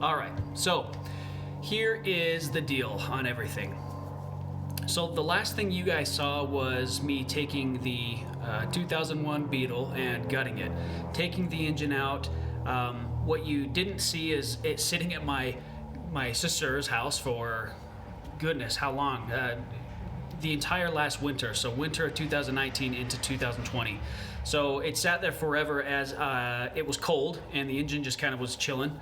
All right, so here is the deal on everything. So the last thing you guys saw was me taking the 2001 Beetle and gutting it, taking the engine out. What you didn't see is it sitting at my sister's house for goodness, how long? The entire last winter, so winter of 2019 into 2020. So it sat there forever as it was cold and the engine just kind of was chilling.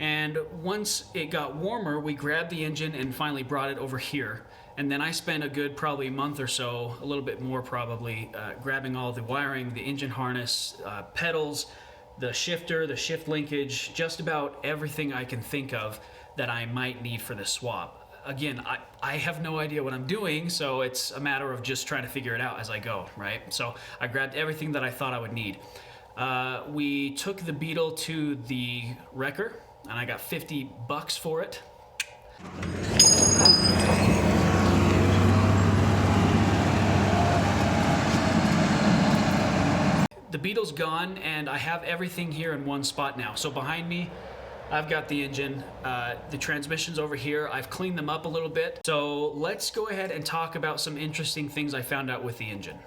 And once it got warmer, we grabbed the engine and finally brought it over here. And then I spent a good probably a month or so, a little bit more probably, grabbing all the wiring, the engine harness, pedals, the shifter, the shift linkage, just about everything I can think of that I might need for this swap. Again, I have no idea what I'm doing, so it's a matter of just trying to figure it out as I go, right? So I grabbed everything that I thought I would need. We took the Beetle to the wrecker, and I got $50 for it. The Beetle's gone, and I have everything here in one spot now. So behind me, I've got the engine, the transmission's over here. I've cleaned them up a little bit. So let's go ahead and talk about some interesting things I found out with the engine.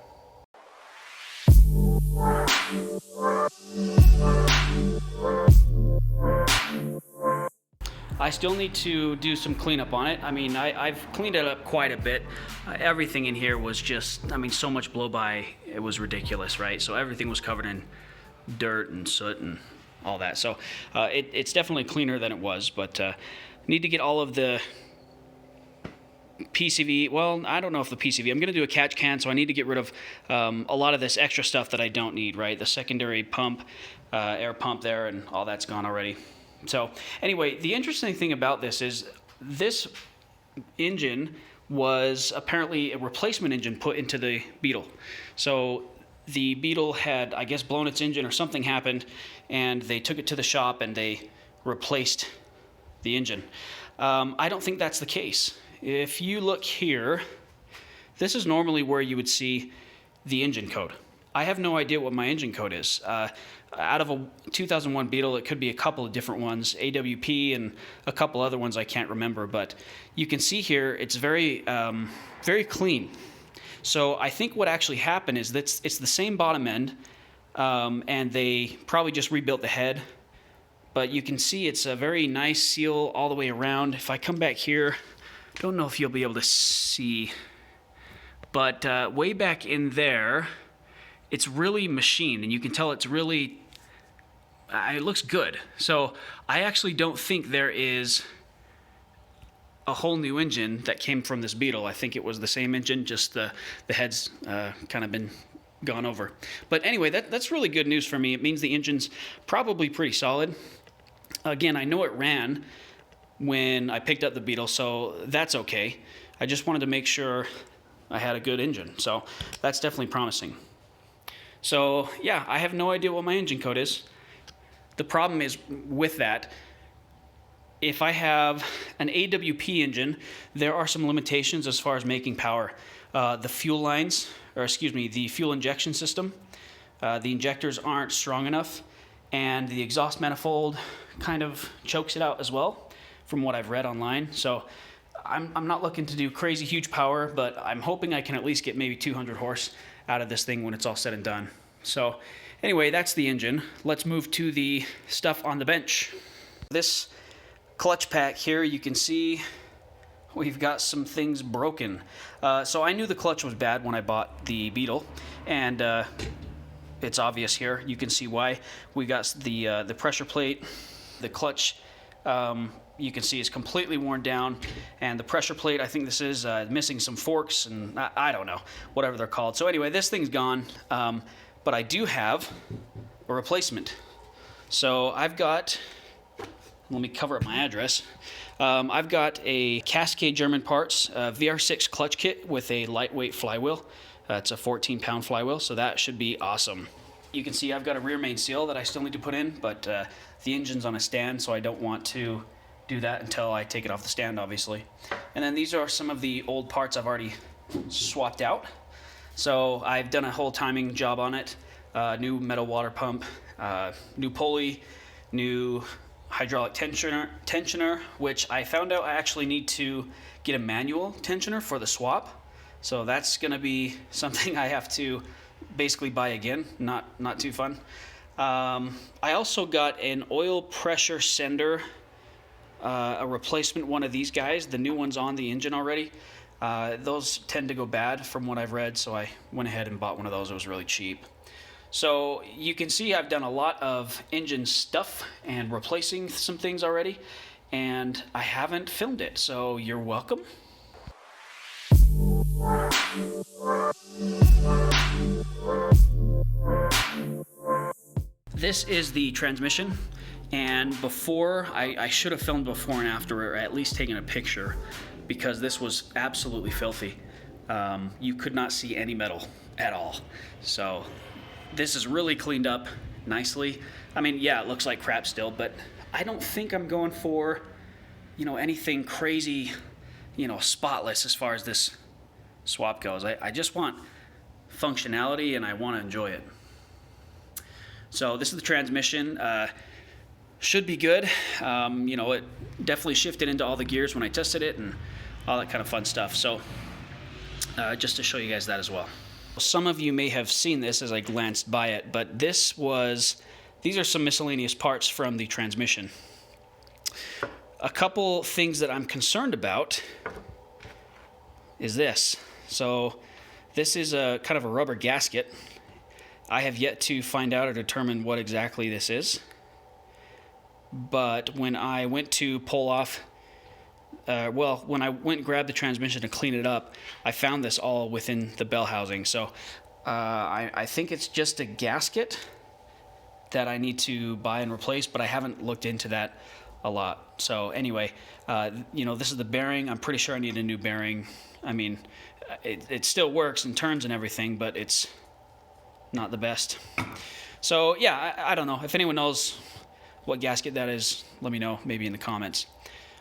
I still need to do some cleanup on it. I mean, I've cleaned it up quite a bit. Everything in here was just, I mean, so much blow by, it was ridiculous, right? So everything was covered in dirt and soot and all that. So it's definitely cleaner than it was, but need to get all of the PCV. Well, I don't know if the PCV, I'm going to do a catch can, so I need to get rid of a lot of this extra stuff that I don't need, right? The secondary pump, air pump there, and all that's gone already. So anyway, the interesting thing about this is this engine was apparently a replacement engine put into the Beetle. So the Beetle had, I guess, blown its engine or something happened, and they took it to the shop and they replaced the engine. I don't think that's the case. If you look here, this is normally where you would see the engine code. I have no idea what my engine code is. Out of a 2001 Beetle, it could be a couple of different ones, AWP and a couple other ones I can't remember, but you can see here it's very, very clean. So I think what actually happened is that it's the same bottom end, and they probably just rebuilt the head, but you can see it's a very nice seal all the way around. If I come back here, don't know if you'll be able to see, but way back in there, it's really machined, and you can tell it's really, it looks good. So I actually don't think there is a whole new engine that came from this Beetle. I think it was the same engine, just the head's kind of been gone over. But anyway, that's really good news for me. It means the engine's probably pretty solid. Again, I know it ran when I picked up the Beetle, so that's okay. I just wanted to make sure I had a good engine, so that's definitely promising. So yeah, I have no idea what my engine code is. The problem is with that, if I have an AWP engine, there are some limitations as far as making power. The fuel lines, or excuse me, the fuel injection system, the injectors aren't strong enough, and the exhaust manifold kind of chokes it out as well, from what I've read online. So I'm not looking to do crazy huge power, but I'm hoping I can at least get maybe 200 horse out of this thing when it's all said and done. So anyway, that's the engine. Let's move to the stuff on the bench. This clutch pack here, you can see we've got some things broken. So I knew the clutch was bad when I bought the Beetle, and it's obvious here. You can see why. We got the pressure plate, the clutch, you can see is completely worn down, and the pressure plate, I think this is missing some forks, and I don't know, whatever they're called. So anyway, this thing's gone, but I do have a replacement. So I've got, let me cover up my address. I've got a Cascade German parts VR6 clutch kit with a lightweight flywheel. It's a 14-pound flywheel, so that should be awesome. You can see I've got a rear main seal that I still need to put in, but the engine's on a stand, so I don't want to do that until I take it off the stand, obviously. And then these are some of the old parts I've already swapped out. So I've done a whole timing job on it, new metal water pump, new pulley, new hydraulic tensioner, which I found out I actually need to get a manual tensioner for the swap. So that's going to be something I have to basically buy again. Not too fun. I also got an oil pressure sender, a replacement one of these guys. The new one's on the engine already. Those tend to go bad from what I've read, so I went ahead and bought one of those. It was really cheap. So you can see I've done a lot of engine stuff and replacing some things already, and I haven't filmed it, so you're welcome. This is the transmission, and before, I should have filmed before and after, or at least taken a picture, because this was absolutely filthy. You could not see any metal at all. So this is really cleaned up nicely. I mean, yeah, it looks like crap still, but I don't think I'm going for, anything crazy, spotless as far as this swap goes. I just want functionality and I want to enjoy it. So this is the transmission. Should be good. It definitely shifted into all the gears when I tested it and all that kind of fun stuff. So just to show you guys that as well. Some of you may have seen this as I glanced by it, but these are some miscellaneous parts from the transmission. A couple things that I'm concerned about is this. So this is a kind of a rubber gasket. I have yet to find out or determine what exactly this is. But when I went to pull off, when I went and grabbed the transmission to clean it up, I found this all within the bell housing. So I think it's just a gasket that I need to buy and replace, but I haven't looked into that a lot. So anyway, this is the bearing. I'm pretty sure I need a new bearing. I mean, it still works and turns and everything, but it's not the best. So yeah, I don't know. If anyone knows what gasket that is, let me know, maybe in the comments.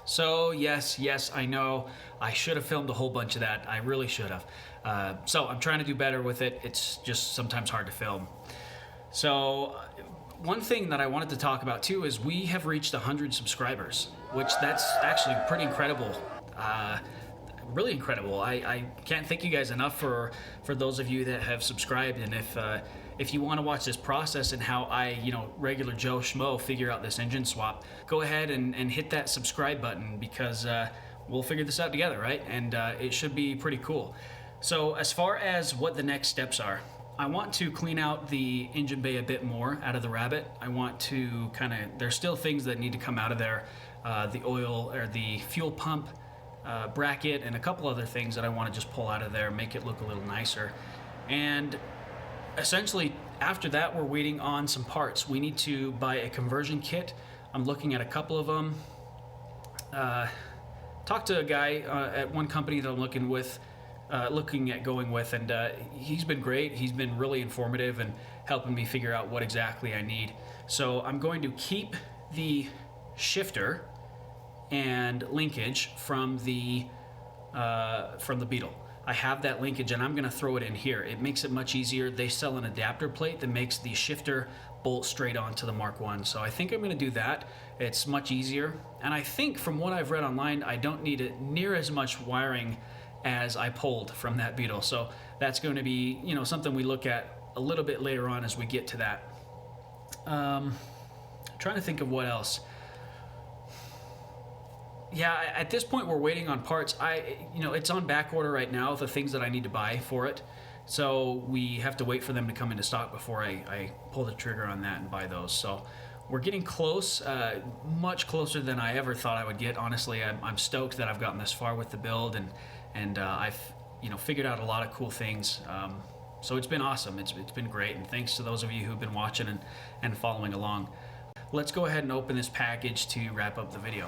So yes, I know I should have filmed a whole bunch of that. I really should have. So I'm trying to do better with it. It's just sometimes hard to film. So one thing that I wanted to talk about too is we have reached 100 subscribers, which that's actually pretty incredible. Really incredible. I can't thank you guys enough for those of you that have subscribed. And if you want to watch this process and how I, regular Joe Schmo, figure out this engine swap, go ahead and hit that subscribe button, because we'll figure this out together, right? And it should be pretty cool. So as far as what the next steps are, I want to clean out the engine bay a bit more out of the Rabbit. I want to there's still things that need to come out of there. The oil or the fuel pump bracket and a couple other things that I want to just pull out of there, make it look a little nicer. And essentially after that, we're waiting on some parts. We need to buy a conversion kit. I'm looking at a couple of them. Talked to a guy at one company that I'm looking at going with, and he's been great. He's been really informative and helping me figure out what exactly I need. So I'm going to keep the shifter and linkage from the Beetle. I have that linkage and I'm going to throw it in here. It makes it much easier. They sell an adapter plate that makes the shifter bolt straight onto the Mark I. So I think I'm going to do that. It's much easier. And I think from what I've read online, I don't need it near as much wiring as I pulled from that Beetle. So that's going to be, something we look at a little bit later on as we get to that. Trying to think of what else. Yeah, at this point we're waiting on parts. It's on back order right now, the things that I need to buy for it. So we have to wait for them to come into stock before I pull the trigger on that and buy those. So we're getting close, much closer than I ever thought I would get. Honestly, I'm stoked that I've gotten this far with the build, and I've figured out a lot of cool things. So it's been awesome. It's been great, and thanks to those of you who've been watching and following along. Let's go ahead and open this package to wrap up the video.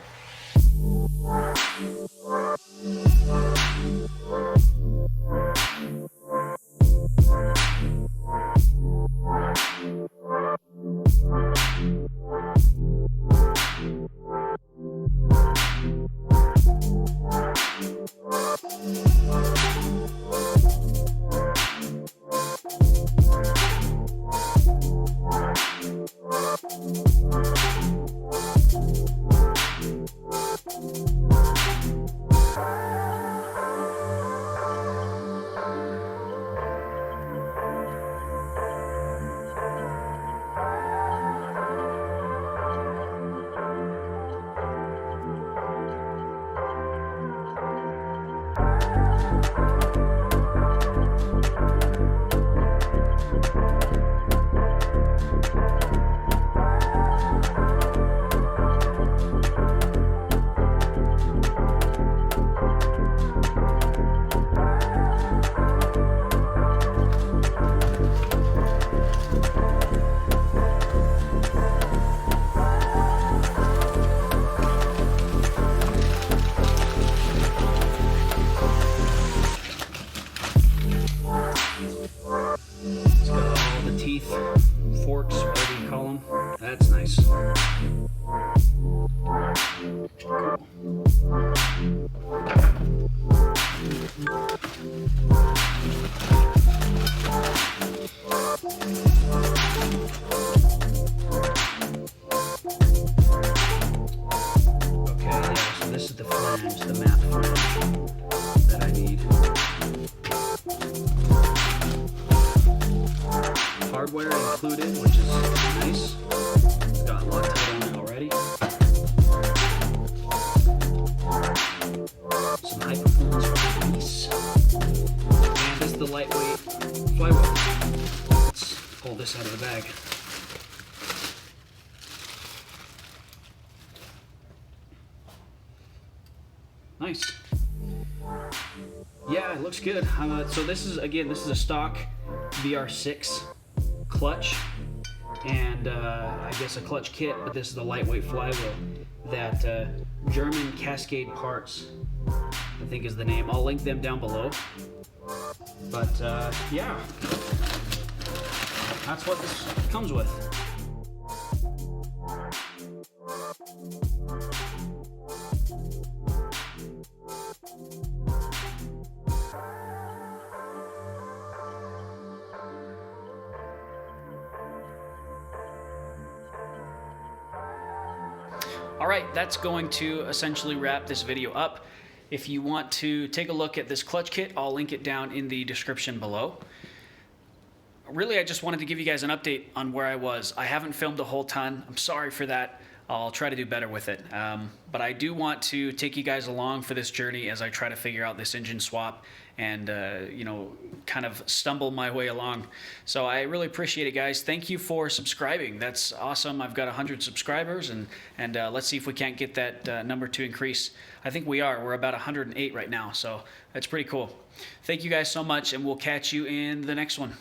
and the map flange that I need. Hardware included, which is nice. It's got Loctite on it already. Some high performance piece. And this is the lightweight flywheel. Let's pull this out of the bag. Nice. Yeah, it looks good. So this is a stock VR6 clutch, and I guess a clutch kit, but this is the lightweight flywheel that German Cascade Parts, I think is the name. I'll link them down below. But yeah, that's what this comes with. All right, that's going to essentially wrap this video up. If you want to take a look at this clutch kit, I'll link it down in the description below. Really, I just wanted to give you guys an update on where I was. I haven't filmed a whole ton. I'm sorry for that. I'll try to do better with it. But I do want to take you guys along for this journey as I try to figure out this engine swap and, you know, kind of stumble my way along. So I really appreciate it, guys. Thank you for subscribing. That's awesome. I've got 100 subscribers, and let's see if we can't get that number to increase. I think we are. We're about 108 right now, so that's pretty cool. Thank you guys so much, and we'll catch you in the next one.